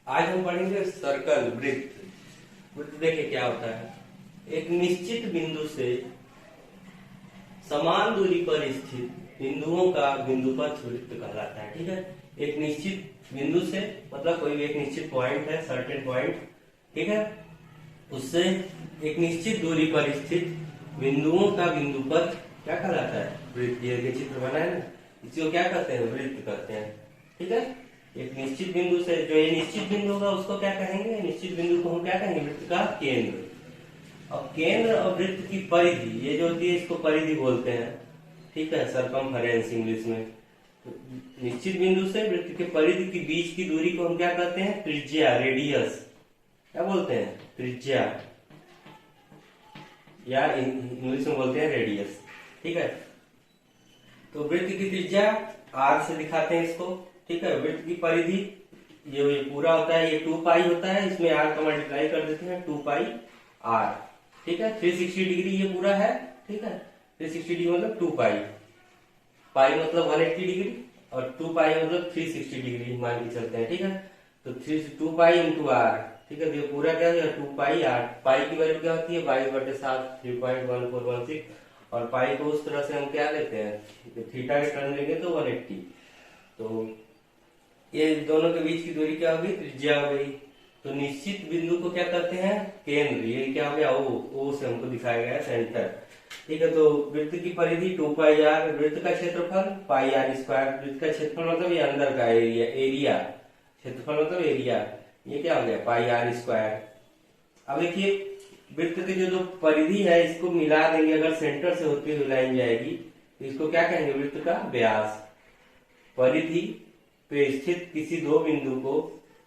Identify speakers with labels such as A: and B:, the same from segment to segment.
A: आज हम पढ़ेंगे सर्कल, वृत्त। वृत्त देखिए क्या होता है। एक निश्चित बिंदु से समान दूरी पर स्थित बिंदुओं का बिंदुपथ वृत्त कहलाता है। ठीक है, एक निश्चित बिंदु से मतलब कोई भी एक निश्चित पॉइंट है, सर्टेन पॉइंट, ठीक है, उससे एक निश्चित दूरी पर स्थित बिंदुओं का बिंदुपथ क्या कहलाता है? वृत्त। ये चित्र बना है ना, इसको क्या कहते हैं? वृत्त कहते हैं। ठीक है, एक निश्चित बिंदु से जो ये निश्चित बिंदु होगा उसको क्या कहेंगे? निश्चित बिंदु को हम क्या कहेंगे? वृत्त का केंद्र। अब केंद्र और वृत्त की परिधि, ये जो होती है इसको परिधि बोलते हैं। ठीक है, सरकमफेरेंस इंग्लिश में। तो निश्चित बिंदु से वृत्त के परिधि के बीच की दूरी को हम क्या कहते हैं? त्रिज्या, रेडियस। क्या बोलते हैं? त्रिज्या, या इंग्लिश में बोलते हैं रेडियस। ठीक है, तो वृत्त की त्रिज्या r से दिखाते हैं इसको। ठीक है, वृत्त की परिधि ये पूरा होता है, ये 2 पाई होता है, इसमें r का मल्टीप्लाई कर देते हैं 2 पाई r। ठीक है, 360 डिग्री ये पूरा है। ठीक है, 360 डिग्री मतलब 2 पाई, पाई मतलब 180 डिग्री और 2 पाई मतलब 360 डिग्री मान के चलते हैं। ठीक है, तो 2 पाई इंटू r। ठीक है, तो ये पूरा क्या हो 2 पाई r। पाई की वैल्यू क्या होती है? 22/7, 3.1416। और पाई को उस तरह से हम क्या लेते हैं? थीटा के टर्न लेंगे तो 180। तो ये दोनों के बीच की दूरी क्या होगी? त्रिज्या हो गई। तो निश्चित बिंदु को क्या करते हैं? केंद्र। ये क्या हो गया? ओ से हमको दिखाया गया सेंटर। ठीक है, तो वृत्त की परिधि 2 पाई r, वृत्त का क्षेत्रफल पाई r स्क्वायर। वृत्त का क्षेत्रफल मतलब ये अंदर का एरिया, क्षेत्रफल मतलब एरिया, ये क्या हो गया? पाई r स्क्वायर। अब देखिए वृत्त की जो परिधि है इसको मिला देंगे, अगर सेंटर से होती हुई लाइन जाएगी तो इसको क्या कहेंगे? वृत्त का व्यास। परिधि पे स्थित किसी दो बिंदु को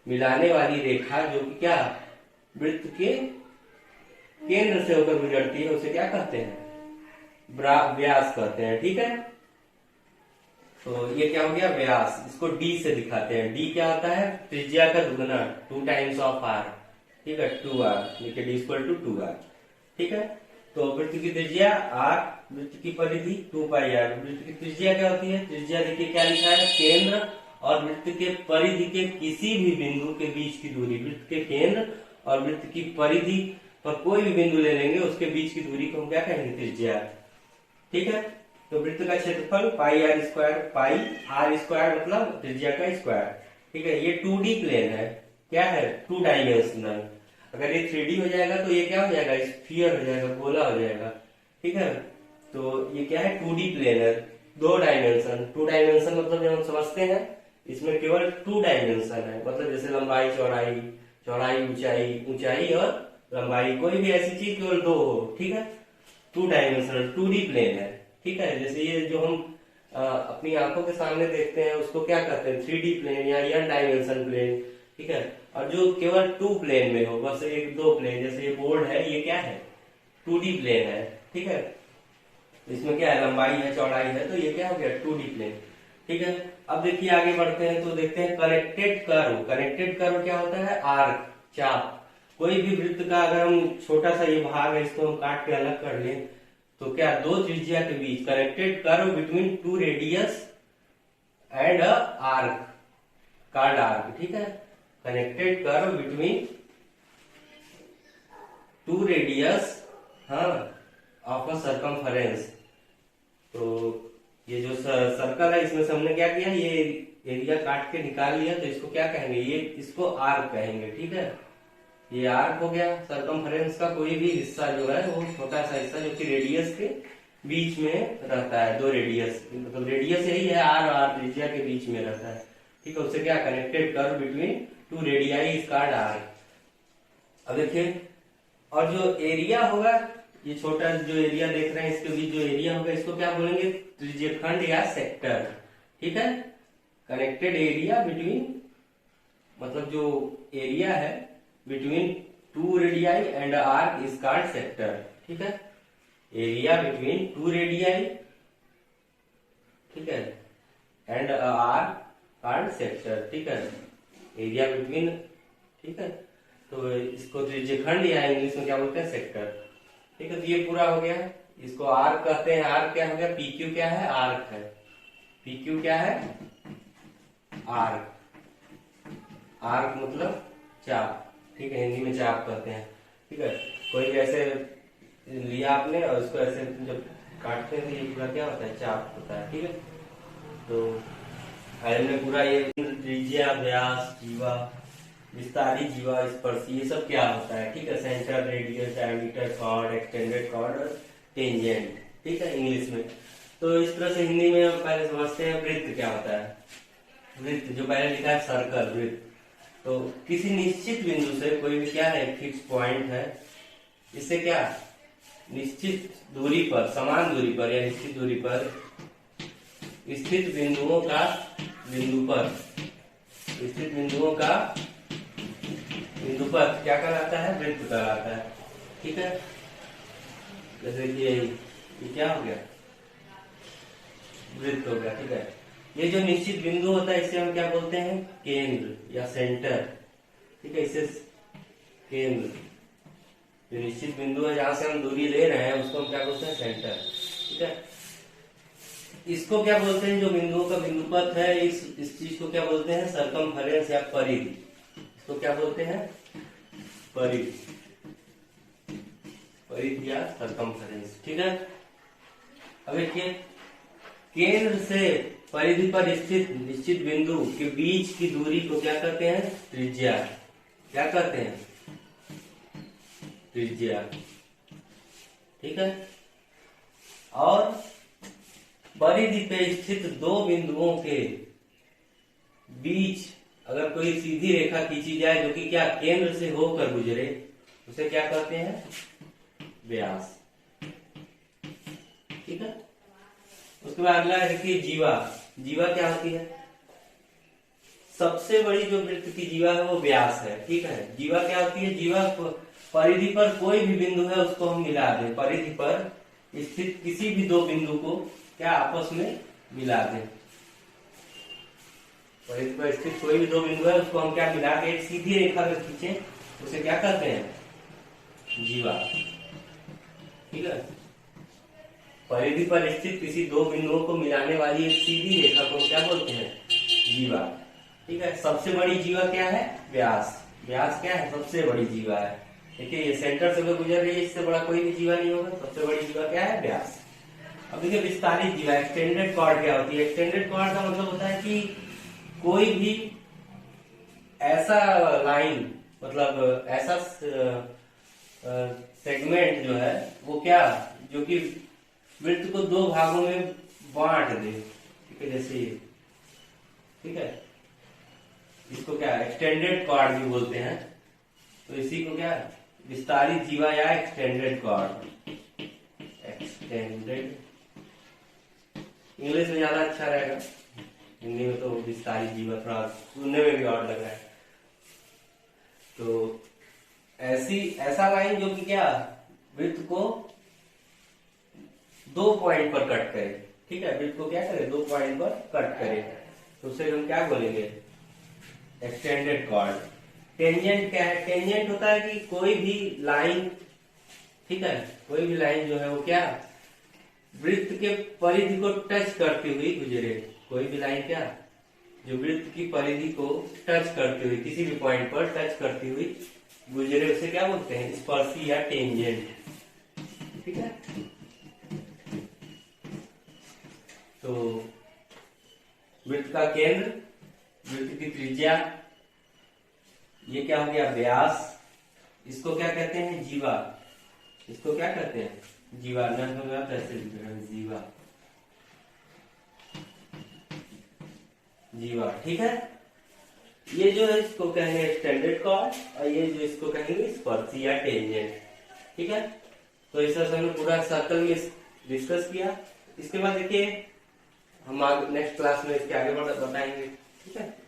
A: मिलाने वाली रेखा जो कि क्या वृत्त के केंद्र से होकर गुजरती है उसे क्या कहते हैं? व्यास कहते हैं। ठीक है, तो ये क्या हो गया? व्यास। इसको d से दिखाते हैं। d क्या होता है? त्रिज्या का दुगुना, 2 टाइम्स ऑफ r। ठीक है, 2r, देखिए d इक्वल टू 2r। ठीक है, तो वृत्त की त्रिज्या r, वृत्त की परिधि 2 पाई r। वृत्त की त्रिज्या क्या होती है? त्रिज्या देखिए क्या लिखा है? केंद्र और वृत्त के परिधि के किसी भी बिंदु के बीच की दूरी। वृत्त के केंद्र और वृत्त की परिधि पर कोई भी बिंदु ले लेंगे उसके बीच की दूरी को हम क्या कहेंगे? त्रिज्या। ठीक है, तो वृत्त का क्षेत्रफल पाई r स्क्वायर। पाई r स्क्वायर मतलब त्रिज्या का स्क्वायर। ठीक है, ये 2D प्लेन है। क्या है? 2 डायमेंशनल। अगर ये 3D हो जाएगा तो ये क्या हो जाएगा? स्फीयर हो जाएगा, गोला हो जाएगा। ठीक है, तो ये क्या है? 2D प्लेन है, 2 डायमेंशन। 2 डायमेंशन मतलब जब हम समझते हैं इसमें केवल 2 डायमेंशन है, मतलब जैसे लंबाई, चौड़ाई, चौड़ाई, ऊंचाई, ऊंचाई और लंबाई, कोई भी ऐसी चीज केवल 2 हो। ठीक है, 2 डायमेंशनल 2D प्लेन है। ठीक है, जैसे ये जो हम अपनी आंखों के सामने देखते हैं उसको क्या कहते हैं? 3D प्लेन या n डायमेंशन प्लेन। ठीक है, और जो केवल 2 प्लेन में हो, बस 1-2 प्लेन, जैसे ये बोर्ड है, ये क्या है? 2D प्लेन है। ठीक है, इसमें क्या है? लंबाई है, चौड़ाई है, तो ये क्या हो गया? 2D plane. ठीक है, अब देखिए आगे बढ़ते हैं तो देखते हैं कनेक्टेड कर्व। कनेक्टेड कर्व क्या होता है? आर्क, चाप। कोई भी वृत्त का अगर हम छोटा सा ये भाग है इसको हम काट के अलग कर लें तो क्या? 2 त्रिज्या के बीच, connected curve between 2 radius and a arc, chord arc. ठीक है, connected curve between 2 radius of a circumference. तो ये जो सर्कल है इसमें से हमने क्या किया? ये एरिया काट के निकाल लिया, तो इसको क्या कहेंगे? ये इसको आर्क कहेंगे। ठीक है, ये आर्क हो गया। सरकमफेरेंस का कोई भी हिस्सा जो है वो छोटा सा हिस्सा जो कि रेडियस के बीच में रहता है। 2 रेडियस मतलब रेडियस यही है, आर और आर त्रिज्या के बीच में रहता है। ठीक है, उससे क्या? Connected curve between 2 radii is called arc. अब देखिए, और जो एरिया होगा, ये छोटा जो एरिया देख रहे हैं इसके बीच जो एरिया होगा इसको क्या बोलेंगे? त्रिज्यखंड या सेक्टर। ठीक है, कनेक्टेड एरिया बिटवीन मतलब जो एरिया है between 2 radii and arc is called sector. ठीक है, एरिया बिटवीन 2 रेडियाई, ठीक है, एंड आर्क कॉल्ड सेक्टर। ठीक है, एरिया बिटवीन, ठीक है, तो इसको त्रिज्यखंड या इंग्लिश में क्या बोलते हैं? सेक्टर। ठीक है, तो ये पूरा हो गया। इसको आर्क कहते हैं। आर्क क्या हो गया? PQ क्या है? आर्क है। PQ क्या है? आर्क। आर्क मतलब चाप, ठीक है, हिंदी में चाप कहते हैं, ठीक है। कोई भी ऐसे लिया आपने और उसको ऐसे जब काटते हैं तो ये पूरा क्या होता है, चाप होता है, ठीक है। तो हमने पूरा ये त्रिज्या, व्यास, जीवा, विस्तारी, जीवा, स्पर्शी, ये सब क्या होता है, ठीक है। Centre, radius, diameter, chord, extended chord और टेंजेंट, ठीक है, इंग्लिश में। तो इस तरह से हिंदी में हम पहले समझते हैं वृत्त क्या होता है। वृत्त जो पहले लिखा है सर्कल, वृत्त, तो किसी निश्चित बिंदु से कोई भी क्या है, फिक्स पॉइंट है, इससे क्या निश्चित दूरी पर, समान दूरी पर या निश्चित दूरी पर स्थित बिंदुओं का, बिंदु पर क्या कहलाता है, वृत्त कहलाता है, ठीक है। जैसे कि ये क्या हो गया, वृत्त हो गया, ठीक है। ये जो निश्चित बिंदु होता है इसे हम क्या बोलते हैं, केंद्र या सेंटर, ठीक है। इसे केंद्र, जो निश्चित बिंदु है जहां से हम दूरी ले रहे हैं उसको हम क्या बोलते हैं, सेंटर, ठीक है। इसको क्या बोलते हैं, जो बिंदुओं का बिंदुपथ है, इस चीज को क्या बोलते हैं, सरकमफेरेंस या परिधि। इसको क्या बोलते हैं, परिधि, परिधि या सरकमफेरेंस, ठीक है। अब देखिए, केंद्र से परिधि पर स्थित निश्चित बिंदु के बीच की दूरी को क्या कहते हैं, त्रिज्या। क्या कहते हैं, त्रिज्या, ठीक है। और परिधि पे स्थित दो बिंदुओं के बीच अगर कोई सीधी रेखा खींची जाए जो कि क्या केंद्र से होकर गुजरे, उसे क्या कहते हैं, व्यास, ठीक है। उसके बाद अगला देखिए जीवा। जीवा क्या होती है, सबसे बड़ी जो वृत्त की जीवा है वो व्यास है, ठीक है। जीवा क्या होती है, जीवा परिधि पर कोई भी बिंदु है उसको हम मिला दें, परिधि पर स्थित किसी भी दो बिंदु को क्या आपस में मिला दें। परिधि पर स्थित कोई भी दो बिंदु है उसको हम क्या मिला के एक सीधी रेखा में खींचे, उसे क्या कहते हैं, जीवा, ठीक है। परिधि पर स्थित किसी दो बिंदुओं को मिलाने वाली एक सीधी रेखा को क्या बोलते हैं, जीवा, ठीक है। सबसे बड़ी जीवा क्या है, व्यास। व्यास क्या है, सबसे बड़ी जीवा है। देखिए ये सेंटर से गुजर रही है, इससे बड़ा कोई भी जीवा नहीं होगा, सबसे बड़ी जीवा क्या है, व्यास। अब देखिए विस्तारित जीवा, एक्सटेंडेड कॉर्ड क्या होती है। एक्सटेंडेड कॉर्ड का मतलब होता है कि कोई भी ऐसा लाइन, मतलब ऐसा सेगमेंट जो है वो क्या, जो कि वृत्त को दो भागों में बांट दे, ठीक है, जैसे ये, ठीक है। इसको क्या एक्सटेंडेड कॉर्ड भी बोलते हैं। तो इसी को क्या विस्तारित जीवा या एक्सटेंडेड कॉर्ड, एक्सटेंडेड, इंग्लिश में ज्यादा अच्छा रहेगा, हिंदी में तो विस्तारित जीवा थोड़ा सुनने में भी और लग रहा है। तो ऐसा लाइन जो कि क्या वृत्त को दो पॉइंट पर कट करे, ठीक है। वृत्त को क्या करे, दो पॉइंट पर कट करे, तो उसे हम क्या बोलेंगे, एक्सटेंडेड कॉर्ड। टेंजेंट क्या है, टेंजेंट होता है कि कोई भी लाइन, ठीक है, कोई भी लाइन जो है वो क्या वृत्त के परिधि को टच करती हुई गुजरे। कोई भी लाइन क्या जो वृत्त की परिधि को टच करती हुई, किसी भी पॉइंट पर टच करती हुई गुजरे, उसे क्या बोलते हैं, स्पर्शी या टेंजेंट, ठीक है। तो वृत्त का केंद्र, वृत्त की त्रिज्या, ये क्या हो गया, व्यास। इसको क्या कहते हैं, जीवा। इसको क्या कहते हैं, जीवा। ऐसे जीवा, जीवा, ठीक है। ये जो है इसको कहेंगे एक्सटेंडेड कॉर्ड, और ये जो इसको कहेंगे स्पर्शी या टेंजेंट, ठीक है। तो इस तरह से हमने पूरा सर्कल में डिस्कस किया। इसके बाद देखिए हम नेक्स्ट क्लास में इसके आगे बताएंगे, ठीक है।